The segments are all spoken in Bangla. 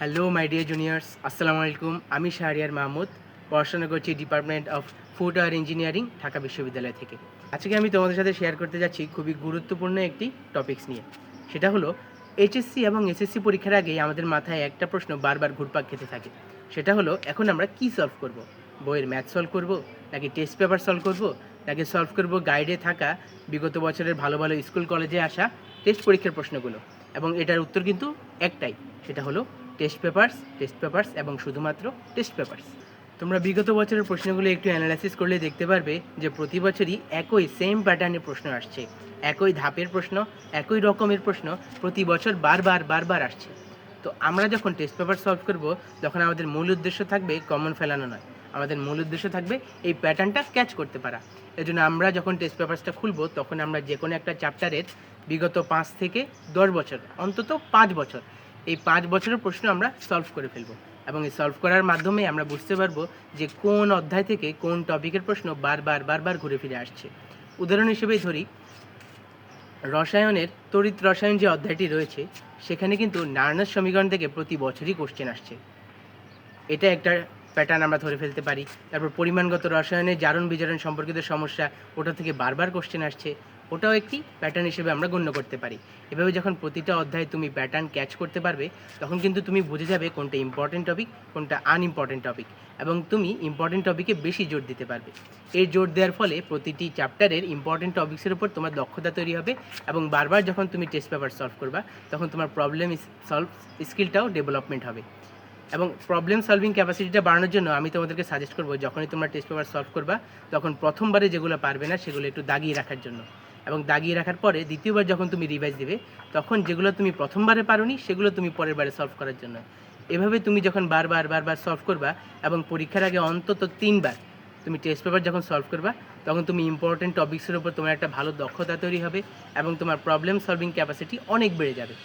হ্যালো মাই ডিয়ার জুনিয়র্স, আসসালামু আলাইকুম। আমি শাহরিয়ার মাহমুদ, পড়াশোনা করছি ডিপার্টমেন্ট অফ ফুড আর ইঞ্জিনিয়ারিং, ঢাকা বিশ্ববিদ্যালয় থেকে। আজকে আমি তোমাদের সাথে শেয়ার করতে যাচ্ছি খুবই গুরুত্বপূর্ণ একটি টপিকস নিয়ে। সেটা হলো এইচএসসি এবং এসএসসি পরীক্ষার আগেই আমাদের মাথায় একটা প্রশ্ন বারবার ঘুরপাক খেতে থাকে। সেটা হলো, এখন আমরা কি সলভ করব? বইয়ের ম্যাথ সলভ করব, নাকি টেস্ট পেপার সলভ করব, নাকি সলভ করব গাইডে থাকা বিগত বছরের ভালো ভালো স্কুল কলেজে আসা টেস্ট পরীক্ষার প্রশ্নগুলো? এবং এটার উত্তর কিন্তু একটাই, সেটা হলো টেস্ট পেপারস এবং শুধুমাত্র টেস্ট পেপারস। তোমরা বিগত বছরের প্রশ্নগুলো একটু অ্যানালাইসিস করলে দেখতে পারবে যে প্রতি বছরই একই সেম প্যাটার্নের প্রশ্ন আসছে, একই ধাপের প্রশ্ন, একই রকমের প্রশ্ন প্রতি বছর বারবার আসছে। তো আমরা যখন টেস্ট পেপার সলভ করব, তখন আমাদের মূল উদ্দেশ্য থাকবে কমন ফেলানো নয়, আমাদের মূল উদ্দেশ্য থাকবে এই প্যাটার্নটা ক্যাচ করতে পারা। এজন্য আমরা যখন টেস্ট পেপারসটা খুলব, তখন আমরা যে কোনো একটা চ্যাপ্টারের বিগত 5 থেকে 10 বছর, অন্তত 5 বছর, এই 5 বছরের প্রশ্ন আমরা সলভ করে ফেলব। এবং এই সলভ করার মাধ্যমে আমরা বুঝতে পারবো যে কোন অধ্যায় থেকে কোন টপিকের প্রশ্ন বারবার ঘুরে ফিরে আসছে। উদাহরণ হিসেবেই ধরি, রসায়নের তড়িৎ রসায়ন যে অধ্যায়টি রয়েছে, সেখানে কিন্তু নার্নাস সমীকরণ থেকে প্রতি বছরই কোশ্চেন আসছে। এটা একটা প্যাটার্ন আমরা ধরে ফেলতে পারি। তারপর পরিমাণগত রসায়নের জারণ বিজারণ সম্পর্কিত সমস্যা, ওটা থেকে বারবার কোশ্চেন আসছে, ওটাও একটি প্যাটার্ন হিসেবে আমরা গণ্য করতে পারি। এভাবে যখন প্রতিটা অধ্যায়ে তুমি প্যাটার্ন ক্যাচ করতে পারবে, তখন কিন্তু তুমি বুঝে যাবে কোনটা ইম্পর্টেন্ট টপিক, কোনটা আনইম্পর্টেন্ট টপিক, এবং তুমি ইম্পর্টেন্ট টপিকে বেশি জোর দিতে পারবে। এই জোর দেওয়ার ফলে প্রতিটি চ্যাপ্টারের ইম্পর্টেন্ট টপিক্সের উপর তোমার দক্ষতা তৈরি হবে, এবং বারবার যখন তুমি টেস্ট পেপার সলভ করবা, তখন তোমার প্রবলেম সলভ স্কিলটাও ডেভেলপমেন্ট হবে। এবং প্রবলেম সলভিং ক্যাপাসিটিটা বাড়ানোর জন্য আমি তোমাদেরকে সাজেস্ট করবো, যখনই তোমরা টেস্ট পেপার সলভ করবা, তখন প্রথমবারে যেগুলো পারবে না সেগুলো একটু দাগিয়ে রাখার জন্য, এবং দাগিয়ে রাখার পরে দ্বিতীয়বার যখন তুমি রিভাইজ দিবে, তখন যেগুলো তুমি প্রথমবারে পারোনি সেগুলো তুমি পরের বারে সলভ করার জন্য। এভাবে তুমি যখন বারবার সলভ করবা, এবং পরীক্ষার আগে অন্তত 3বার তুমি টেস্ট পেপার যখন সলভ করবা, তখন তুমি ইম্পর্টেন্ট টপিক্সের উপর তোমার একটা ভালো দক্ষতা তৈরি হবে, এবং তোমার প্রবলেম সলভিং ক্যাপাসিটি অনেক বেড়ে যাবে।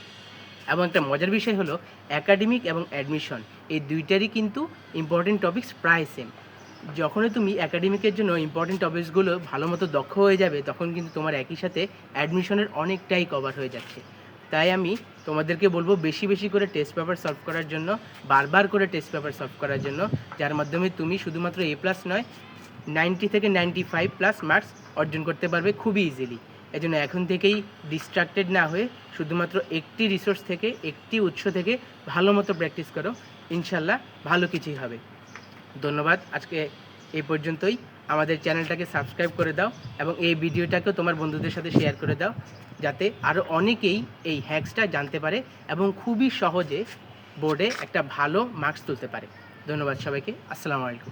এবং একটা মজার বিষয় হলো, অ্যাকাডেমিক এবং অ্যাডমিশন এই দুইটারই কিন্তু ইম্পর্টেন্ট টপিকস প্রায় সেম। যখনই তুমি অ্যাকাডেমিকের জন্য ইম্পর্টেন্ট টপিকসগুলো ভালো মতো দক্ষ হয়ে যাবে, তখন কিন্তু তোমার একই সাথে অ্যাডমিশনের অনেকটাই কভার হয়ে যাচ্ছে। তাই আমি তোমাদেরকে বলবো, বেশি করে টেস্ট পেপার সলভ করার জন্য, বারবার করে টেস্ট পেপার সলভ করার জন্য, যার মাধ্যমে তুমি শুধুমাত্র A+ নয়, 90 থেকে 95+ মার্কস অর্জন করতে পারবে খুবই ইজিলি। এজন্য এখন থেকেই ডিস্ট্রাক্টেড না হয়ে শুধুমাত্র একটি রিসোর্স থেকে, একটি উৎস থেকে ভালো মতো প্র্যাকটিস করো, ইনশাল্লাহ ভালো কিছুই হবে। ধন্যবাদ। আজকে এই পর্যন্তই। আমাদের চ্যানেলটাকে সাবস্ক্রাইব করে দাও, এবং এই ভিডিওটাকেও তোমার বন্ধুদের সাথে শেয়ার করে দাও, যাতে আরও অনেকেই এই হ্যাক্সটা জানতে পারে এবং খুবই সহজে বোর্ডে একটা ভালো মার্কস তুলতে পারে। ধন্যবাদ সবাইকে। আসসালামু আলাইকুম।